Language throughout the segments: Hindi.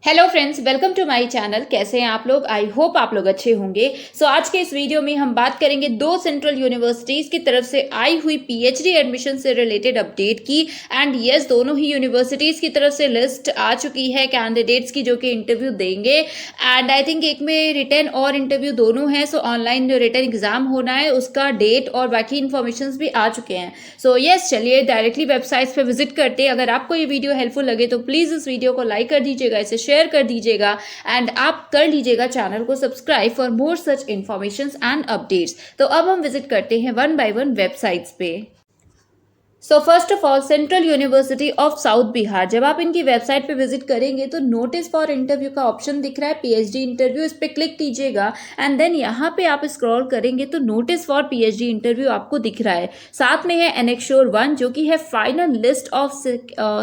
Hello friends, welcome to my channel. कैसे हैं आप लोग? आई होप आप लोग अच्छे होंगे। आज के इस वीडियो में हम बात करेंगे दो सेंट्रल यूनिवर्सिटीज़ की तरफ से आई हुई पीएचडी एडमिशन से रिलेटेड अपडेट की। एंड यस, दोनों ही यूनिवर्सिटीज़ की तरफ से लिस्ट आ चुकी है कैंडिडेट्स की जो कि इंटरव्यू देंगे। एंड आई थिंक एक में रिटर्न और इंटरव्यू दोनों हैं। ऑनलाइन जो रिटर्न एग्जाम होना है उसका डेट और बाकी इन्फॉर्मेशन भी आ चुके हैं। यस, चलिए डायरेक्टली वेबसाइट्स पे विजिट करते हैं। अगर आपको ये वीडियो हेल्पफुल लगे तो प्लीज़ इस वीडियो को लाइक कर दीजिएगा, इसे शेयर कर दीजिएगा एंड आप कर लीजिएगा चैनल को subscribe for more such information and updates. तो अब हम विजिट करते हैं वन बाय वन वेबसाइट्स पे। First of all, central university of south Bihar. जब आप इनकी वेबसाइट पे विजिट करेंगे तो नोटिस फॉर इंटरव्यू का ऑप्शन दिख रहा है, पीएचडी इंटरव्यू, इस पे क्लिक कीजिएगा एंड देन यहाँ पे आप स्क्रॉल करेंगे तो नोटिस फॉर पीएचडी इंटरव्यू आपको दिख रहा है। साथ में है एनेक्श्योर 1 जो कि है final list of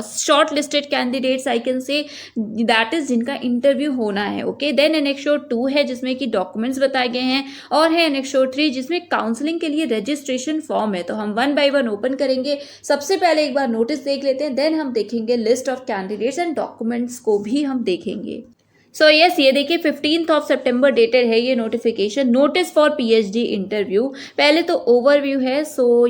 short listed candidates, I can say that is जिनका इंटरव्यू होना है। ओके, देन एनेक्श्योर 2 है जिसमें कि डॉक्यूमेंट्स बताए गए हैं, और है एनेक्श्योर 3 जिसमें काउंसलिंग के लिए रजिस्ट्रेशन फॉर्म है। तो हम वन बाय वन ओपन करेंगे। सबसे पहले एक बार नोटिस देख लेते हैं, देन हम देखेंगे list of candidates and documents को भी हम देखेंगे। यस, ये देखिए 15 सितंबर डेटेड है ये notification, notice for PhD interview. पहले तो ओवरव्यू है,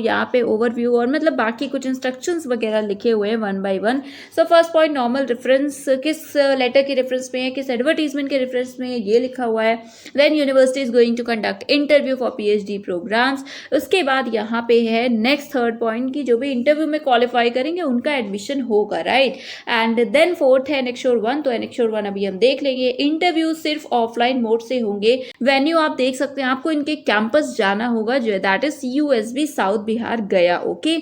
यहाँ पे ओवरव्यू और मतलब बाकी कुछ इंस्ट्रक्शंस वगैरह लिखे हुए हैं one by one. First point, normal reference किस लेटर के रेफरेंस में है, किस एडवर्टीजमेंट के रेफरेंस में है, ये लिखा हुआ है। Then university is going to conduct interview for PhD programs. उसके बाद यहाँ पे है नेक्स्ट थर्ड पॉइंट की जो भी इंटरव्यू में क्वालिफाई करेंगे उनका एडमिशन होगा, राइट। एंड देन फोर्थ है एनेक्श्योर 1। तो एनेक्श्योर 1 अभी हम देख लेंगे। इंटरव्यू सिर्फ ऑफलाइन मोड से होंगे। वेन्यू आप देख सकते हैं, आपको इनके कैंपस जाना होगा जो that is USB south Bihar Gaya. Okay,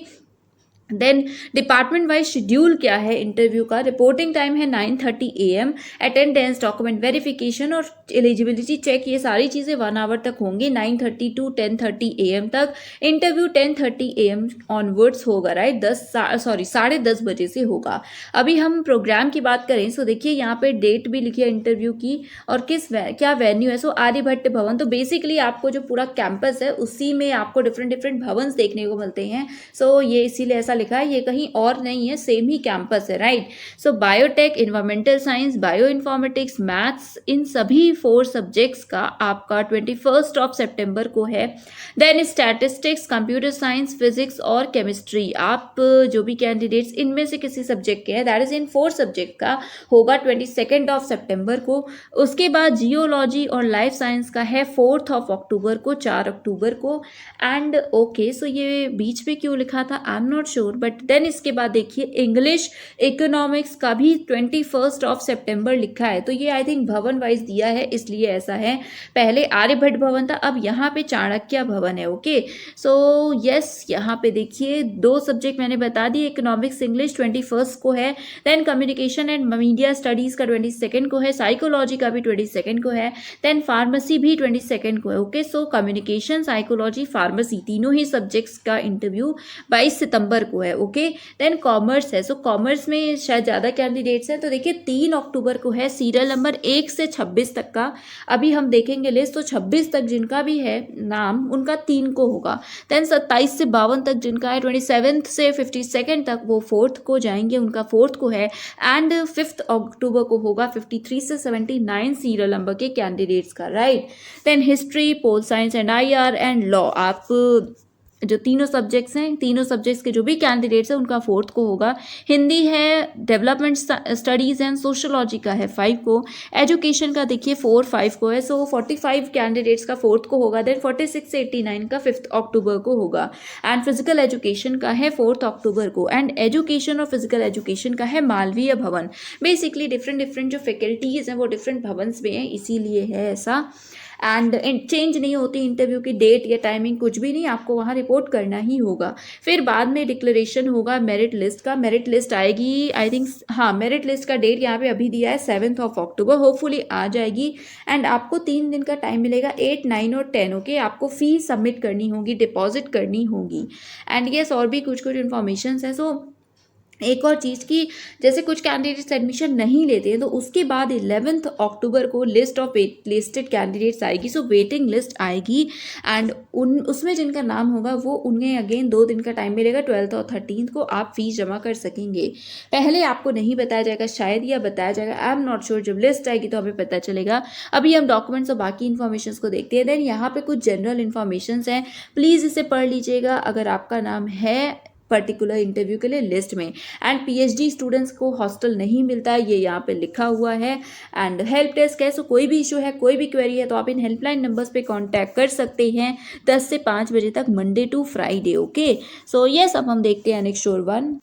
then department wise schedule क्या है इंटरव्यू का। रिपोर्टिंग टाइम है 9:30 AM। अटेंडेंस, डॉक्यूमेंट वेरिफिकेशन और एलिजिबिलिटी चेक, ये सारी चीज़ें 1 आवर तक होंगी, 9:30 to 10:30 AM तक। इंटरव्यू 10:30 AM ऑनवर्ड्स होगा, राइट। 10:30 बजे से होगा। अभी हम प्रोग्राम की बात करें देखिए यहाँ पे डेट भी लिखी है इंटरव्यू की और क्या वेन्यू है। आर्यभट्ट भवन। तो बेसिकली आपको जो पूरा कैंपस है उसी में आपको डिफरेंट भवन देखने को मिलते हैं। ये इसीलिए ऐसा लिखा है, ये कहीं और नहीं है, सेम ही कैंपस है, right. Biotech, environmental science, bio informatics, maths, इन सभी 4 सब्जेक्ट्स का आपका 21 सितंबर को है। Then statistics, computer science, physics और केमिस्ट्री, आप जो भी कैंडिडेट्स इनमें से किसी सब्जेक्ट के हैं दैट इज इन 4 सब्जेक्ट का होगा 22 सितंबर को। उसके बाद जियोलॉजी और लाइफ साइंस का है 4 अक्टूबर को, 4 अक्टूबर को। एंड ओके, ये बीच में क्यों लिखा था I am not sure, but then इसके बाद देखिए इंग्लिश इकोनॉमिक्स का भी 21 सितंबर लिखा है। तो ये आई थिंक भवन वाइज दिया है इसलिए ऐसा है। पहले आर्यभट्ट भवन था, अब यहाँ पे चाणक्य भवन है। ओके, यस, यहाँ पे देखिए 2 सब्जेक्ट मैंने बता दी, इकोनॉमिक्स इंग्लिश 21 को है। Then communication and media studies का 22 को है, साइकोलॉजी का भी 22 को है। देन फार्मेसी भी 22 को है। ओके, कम्युनिकेशन, साइकोलॉजी, फार्मेसी तीनों ही सब्जेक्ट्स का इंटरव्यू 22 सितंबर को है। ओके, देन कॉमर्स है। कॉमर्स में शायद ज़्यादा कैंडिडेट्स हैं, तो देखिए 3 अक्टूबर को है, सीरियल नंबर 1 से 26 तक का। अभी हम देखेंगे लिस्ट, तो 26 तक जिनका भी है नाम उनका 3 को होगा। देन 27 से 52 तक जिनका है, 27 से 52 तक वो 4th को जाएंगे, उनका 4th को है। एंड 5 अक्टूबर को होगा 53 से 79 सीरियल नंबर के कैंडिडेट्स का, right. Then history, pol science and IR and law, आप जो तीनों सब्जेक्ट्स हैं, तीनों सब्जेक्ट्स के जो भी कैंडिडेट्स हैं उनका 4th को होगा। हिंदी है, डेवलपमेंट स्टडीज़ एंड सोशोलॉजी का है 5 को। एजुकेशन का देखिए 4-5 को है, 45 कैंडिडेट्स का 4th को होगा। देन 46 से 89 का 5 अक्टूबर को होगा। एंड फिजिकल एजुकेशन का है 4 अक्टूबर को। एंड एजुकेशन और फिजिकल एजुकेशन का है मालवीय भवन। बेसिकली डिफरेंट जो फैकल्टीज़ हैं वो डिफरेंट भवन्स में हैं, इसीलिए है ऐसा। एंड चेंज नहीं होती इंटरव्यू की डेट या टाइमिंग, कुछ भी नहीं, आपको वहाँ रिपोर्ट करना ही होगा। फिर बाद में डिक्लेरेशन होगा मेरिट लिस्ट का। मेरिट लिस्ट आएगी आई थिंक, हाँ, मेरिट लिस्ट का डेट यहाँ पे अभी दिया है 7 अक्टूबर, होपफुली आ जाएगी। एंड आपको 3 दिन का टाइम मिलेगा, 8, 9 और 10। ओके, आपको फीस सबमिट करनी होगी, डिपॉजिट करनी होगी। एंड यस, और भी कुछ इन्फॉर्मेशन है। एक और चीज़ कि जैसे कुछ कैंडिडेट्स एडमिशन नहीं लेते हैं तो उसके बाद 11 अक्टूबर को list of wait listed candidates आएगी, सो वेटिंग लिस्ट आएगी एंड उसमें जिनका नाम होगा वो उन्हें अगेन 2 दिन का टाइम मिलेगा, 12 और 13 को आप फीस जमा कर सकेंगे। पहले आपको नहीं बताया जाएगा, शायद या बताया जाएगा, आई एम नॉट श्योर। जब लिस्ट आएगी तो हमें पता चलेगा। अभी हम डॉक्यूमेंट्स और बाकी इन्फॉर्मेशन को देखते हैं। देन यहाँ पे कुछ जनरल इन्फॉर्मेशन हैं, प्लीज़ इसे पढ़ लीजिएगा अगर आपका नाम है पर्टिकुलर इंटरव्यू के लिए लिस्ट में। एंड पीएचडी स्टूडेंट्स को हॉस्टल नहीं मिलता है, ये यहाँ पे लिखा हुआ है। एंड हेल्प डेस्क है, सो कोई भी इशू है, कोई भी क्वेरी है तो आप इन हेल्पलाइन नंबर्स पे कांटेक्ट कर सकते हैं 10 से 5 बजे तक, Monday to Friday. Okay, so yes, अब हम देखते हैं next sure one.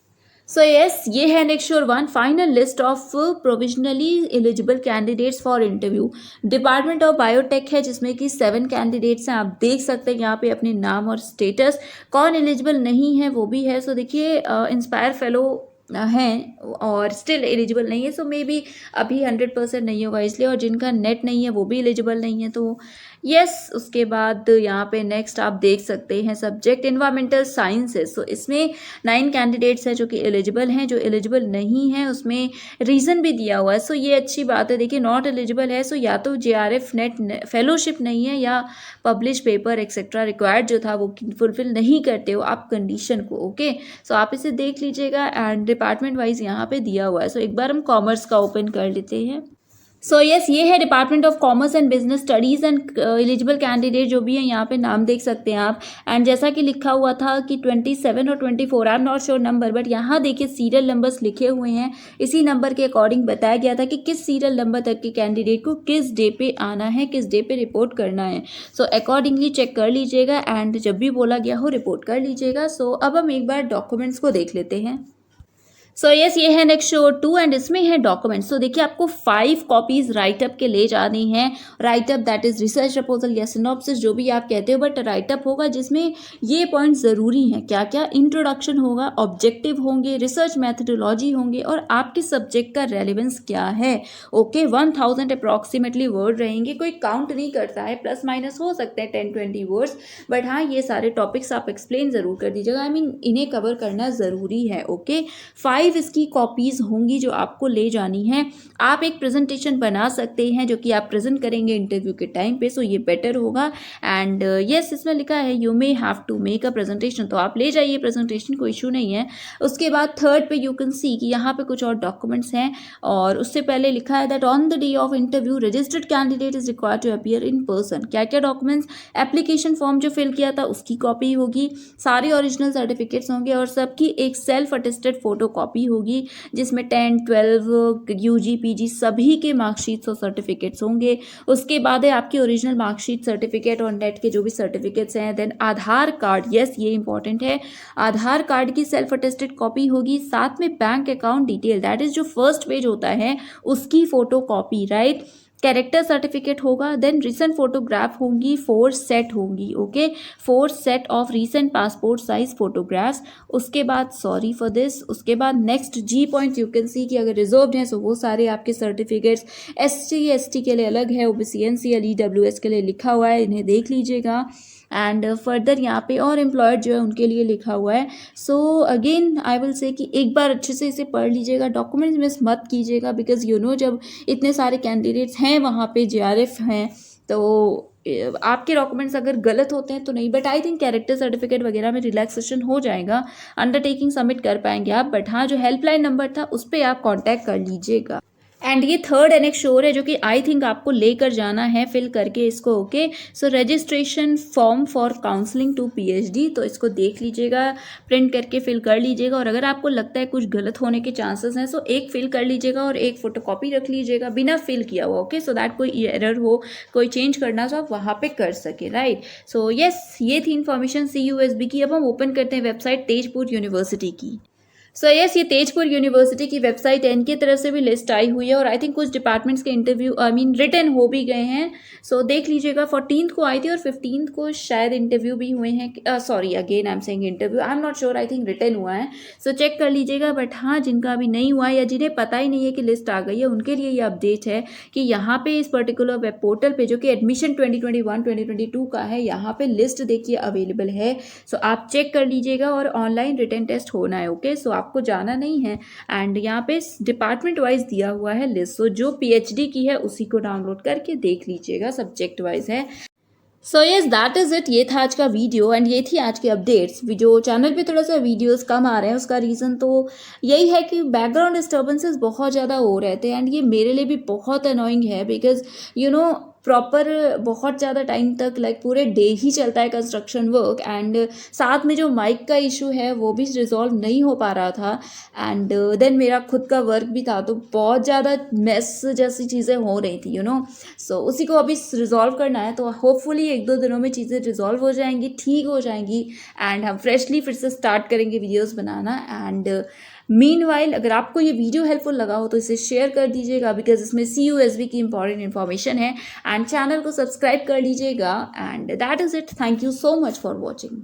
So yes, ये है next sure one, final list of provisionally eligible candidates for interview. Department of biotech है जिसमें कि 7 कैंडिडेट्स हैं। आप देख सकते हैं यहाँ पे अपने नाम और स्टेटस, कौन एलिजिबल नहीं है वो भी है। सो देखिए, इंस्पायर फेलो हैं और स्टिल एलिजिबल नहीं है, सो मे बी अभी 100% नहीं होगा इसलिए, और जिनका नेट नहीं है वो भी एलिजिबल नहीं है। तो यस, उसके बाद यहाँ पे नेक्स्ट आप देख सकते हैं सब्जेक्ट एनवायरमेंटल साइंसेस। सो इसमें 9 कैंडिडेट्स हैं जो कि एलिजिबल हैं। जो एलिजिबल नहीं है उसमें रीज़न भी दिया हुआ है, सो ये अच्छी बात है। देखिए, नॉट एलिजिबल है, सो या तो JRF नेट फेलोशिप नहीं है या पब्लिश पेपर एक्सेट्रा रिक्वायर्ड जो था वो फुलफिल नहीं करते हो आप कंडीशन को। ओके, सो आप इसे देख लीजिएगा एंड डिपार्टमेंट वाइज यहाँ पे दिया हुआ है। सो एक बार हम कॉमर्स का ओपन कर लेते हैं। सो यस, ये है department of commerce and business studies and eligible candidate जो भी है यहाँ पे नाम देख सकते हैं आप। एंड जैसा कि लिखा हुआ था कि 27 और 24, आई am not sure number, but यहाँ देखिए सीरियल नंबर्स लिखे हुए हैं। इसी नंबर के अकॉर्डिंग बताया गया था कि किस सीरियल नंबर तक के कैंडिडेट को किस डे पे आना है, किस डे पे रिपोर्ट करना है। सो अकॉर्डिंगली चेक कर लीजिएगा एंड जब भी बोला गया हो रिपोर्ट कर लीजिएगा। सो अब हम एक बार डॉक्यूमेंट्स को देख लेते हैं। सो यस, ये है नेक्स्ट शो 2 एंड इसमें है डॉक्यूमेंट्स। तो देखिए, आपको 5 कॉपीज राइटअप के ले जानी है। Write up that is research proposal या सिनॉप्सिस जो भी आप कहते हो, बट राइटअप होगा जिसमें ये पॉइंट ज़रूरी हैं। क्या क्या? इंट्रोडक्शन होगा, ऑब्जेक्टिव होंगे, रिसर्च मैथडोलॉजी होंगे और आपके सब्जेक्ट का रेलिवेंस क्या है। ओके, 1000 अप्रॉक्सीमेटली वर्ड रहेंगे, कोई काउंट नहीं करता है, प्लस माइनस हो सकते हैं 10-20 वर्ड्स, बट हाँ ये सारे टॉपिक्स आप एक्सप्लेन ज़रूर कर दीजिएगा। आई मीन इन्हें कवर करना ज़रूरी है। ओके, 5 इसकी कॉपीज़ होंगी जो आपको ले जानी है। आप एक प्रेजेंटेशन बना सकते हैं जो कि आप प्रेजेंट करेंगे इंटरव्यू के टाइम पे, सो ये बेटर होगा। एंड यस, इसमें लिखा है you may have to make a presentation, तो आप ले जाइए प्रेजेंटेशन, कोई इशू नहीं है। उसके बाद 3rd पे यू कैन सी कि यहाँ पे कुछ और डॉक्यूमेंट्स हैं और उससे पहले लिखा है that on the day of interview registered candidate is required to appear in person. क्या क्या डॉक्यूमेंट्स? एप्लीकेशन फॉर्म जो फिल किया था उसकी कॉपी होगी, सारे ओरिजिनल सर्टिफिकेट्स होंगे और सबकी एक सेल्फ अटेस्टेड फोटो कॉपी होगी जिसमें 10, 12, UG, PG सभी के मार्कशीट्स और सर्टिफिकेट्स होंगे। उसके बाद है आपकी ओरिजिनल मार्कशीट, सर्टिफिकेट और नेट के जो भी सर्टिफिकेट्स हैं। देन आधार कार्ड, यस ये इंपॉर्टेंट है, आधार कार्ड की सेल्फ अटेस्टेड कॉपी होगी। साथ में bank account detail that is जो फर्स्ट पेज होता है उसकी photo copy, right. Character certificate होगा। देन रिसेंट फोटोग्राफ होंगी, 4 सेट होंगी। Okay, 4 set of recent passport size photographs. उसके बाद सॉरी फॉर दिस, उसके बाद next G point you can see कि अगर रिजर्व्ड हैं सो वो सारे आपके सर्टिफिकेट्स। SC/ST के लिए अलग है, OBC NC EWS के लिए लिखा हुआ है, इन्हें देख लीजिएगा। एंड फर्दर यहाँ पे और एम्प्लॉयड जो है उनके लिए लिखा हुआ है। So again I will say कि एक बार अच्छे से इसे पढ़ लीजिएगा, डॉक्यूमेंट्स मिस मत कीजिएगा, बिकॉज यू नो जब इतने सारे कैंडिडेट्स हैं वहाँ पे, JRF हैं, तो आपके डॉक्यूमेंट्स अगर गलत होते हैं तो नहीं, but I think character certificate वगैरह में रिलैक्सेशन हो जाएगा, अंडरटेकिंग सबमिट कर पाएंगे आप। बट हाँ, जो हेल्पलाइन नंबर था उस पर आप कॉन्टैक्ट कर लीजिएगा। एंड ये 3rd एनेक्स श्योर है जो कि आई थिंक आपको लेकर जाना है फिल करके इसको। Okay, so registration form for counselling to PhD, तो इसको देख लीजिएगा, प्रिंट करके फिल कर लीजिएगा। और अगर आपको लगता है कुछ गलत होने के चांसेस हैं सो एक फिल कर लीजिएगा और एक फोटोकॉपी रख लीजिएगा बिना फिल किया हुआ। ओके, सो दैट कोई एरर हो, कोई चेंज करना तो आप वहाँ पे कर सके, राइट। सो यस, ये थी इन्फॉर्मेशन CUSB की। अब हम ओपन करते हैं वेबसाइट तेजपुर यूनिवर्सिटी की। सो यस, ये तेजपुर यूनिवर्सिटी की वेबसाइट है, इनकी तरफ से भी लिस्ट आई हुई है और आई थिंक कुछ डिपार्टमेंट्स के इंटरव्यू रिटन हो भी गए हैं। सो देख लीजिएगा, 14th को आई थी और 15th को शायद इंटरव्यू भी हुए हैं। Sorry, again I am saying interview, I am not sure, I think written हुआ है। सो चेक कर लीजिएगा। बट हाँ, जिनका अभी नहीं हुआ है या जिन्हें पता ही नहीं है कि लिस्ट आ गई है उनके लिए ये अपडेट है कि यहाँ पे इस पर्टिकुलर वेब पोर्टल पे जो कि एडमिशन 2021-2022 का है, यहाँ पे लिस्ट देखिए अवेलेबल है। सो आप चेक कर लीजिएगा और ऑनलाइन रिटन टेस्ट होना है। ओके, सो आपको जाना नहीं है। एंड यहाँ पे डिपार्टमेंट वाइज दिया हुआ है लिस्ट, सो जो पीएचडी की है उसी को डाउनलोड करके देख लीजिएगा, सब्जेक्ट वाइज है। So yes that is it, ये था आज का वीडियो एंड ये थी आज के अपडेट्स। जो चैनल पे थोड़ा सा वीडियोस कम आ रहे हैं उसका रीज़न तो यही है कि बैकग्राउंड डिस्टर्बेंसेस बहुत ज़्यादा हो रहे थे एंड ये मेरे लिए भी बहुत अनोइंग है, बिकॉज प्रॉपर बहुत ज़्यादा टाइम तक लाइक पूरे डे ही चलता है कंस्ट्रक्शन वर्क, एंड साथ में जो माइक का इशू है वो भी रिजॉल्व नहीं हो पा रहा था। एंड देन मेरा खुद का वर्क भी था, तो बहुत ज़्यादा मेस जैसी चीज़ें हो रही थी सो उसी को अभी रिजॉल्व करना है। तो होपफुली 1-2 दिनों में चीज़ें रिजॉल्व हो जाएंगी, ठीक हो जाएंगी एंड हम फ्रेशली फिर से स्टार्ट करेंगे वीडियोस बनाना। एंड मीनवाइल अगर आपको ये वीडियो हेल्पफुल लगा हो तो इसे शेयर कर दीजिएगा, बिकॉज इसमें CUSV की इंपॉर्टेंट इन्फॉर्मेशन है। एंड चैनल को सब्सक्राइब कर लीजिएगा and that is it. Thank you so much for watching.